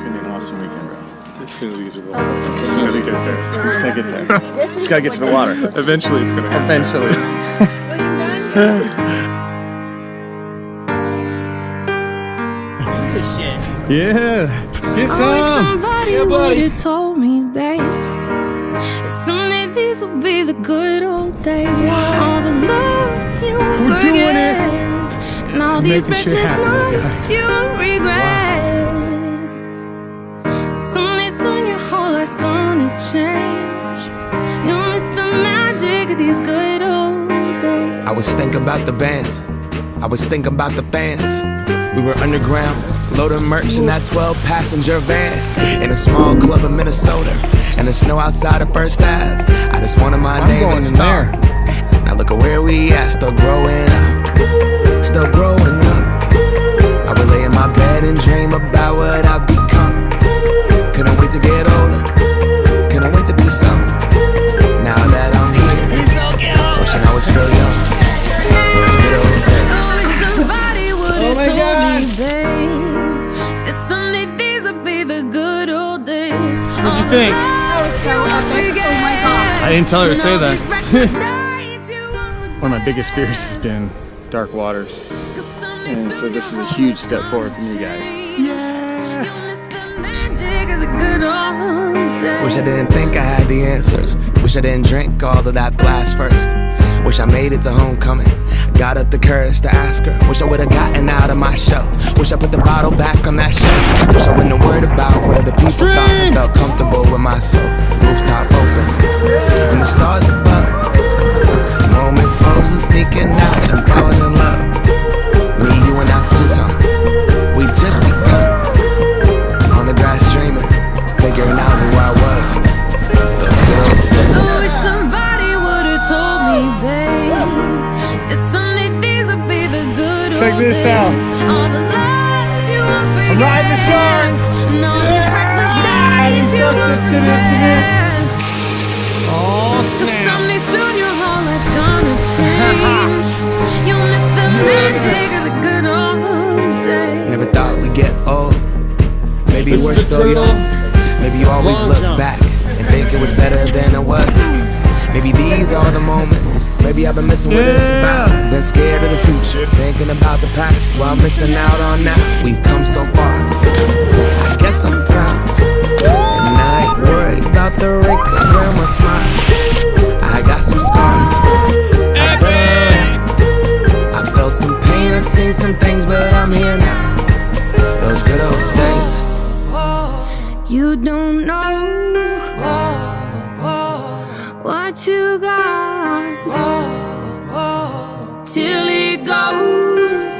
gonna be an awesome weekend, bro. As soon as we get to the As soon as we get there. Just gotta get there. Just gotta get to the water. Eventually it's gonna happen. Eventually. Yeah. Get some. Somebody would have told me, babe, someday these will be the good old days. All the love you We're forget, doing it. and all these Making shit reckless happen, nights you regret. Someday soon your whole life's gonna change. You'll miss the magic of these good old days. I was thinking about the band, I was thinking about the fans. We were underground, loaded merch in that 12-passenger van, in a small club in Minnesota, and the snow outside of First Ave. I just wanted my name and a star. Now look at where we at, still growing up, still growing up. I would lay in my bed and dream about what I'd become. Couldn't wait to get older, couldn't wait to be some. Now that I'm here, wishing I was still young. Those good old days. Somebody would have told me, babe, that someday these would be the good old days. What do you think? I didn't tell her to say that. One of my biggest fears has been dark waters. And so this is a huge step forward from you guys. Wish I didn't think I had the answers. Wish I didn't drink all of that glass first. Wish I made it to homecoming, got up the courage to ask her. Wish I would've gotten out of my shell. Wish I put the bottle back on that shelf. Wish I wouldn't have worried about what other people thought. I felt comfortable with myself. Rooftop open, and the stars above. Moment frozen, sneaking out and falling in love. Me, you, and that futon, we just begun. On the grass dreaming, figuring out who I was. Those good old days. I wish somebody would've told me, babe, that someday these would be the good old days. Check this out. All the love you won't forget, riding the shark. and all these reckless nights you won't regret. Oh, 'Cause someday soon your whole life's gonna change. You'll miss the magic of the good old days. Never thought we'd get old. Maybe we're still young. Maybe you always look back and think it was better than it was. Maybe these are the moments. Maybe I've been missing what it's about. Been scared of the future, thinking about the past while missing out on now. We've come so far, I guess I'm proud. And I ain't worried about the wrinkles around my smile. I got some scars, I've been around. I felt some pain, I've seen some things, but I'm here now. Those good old days. You don't know what you got till it goes,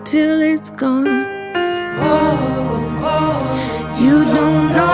till it's gone. You don't know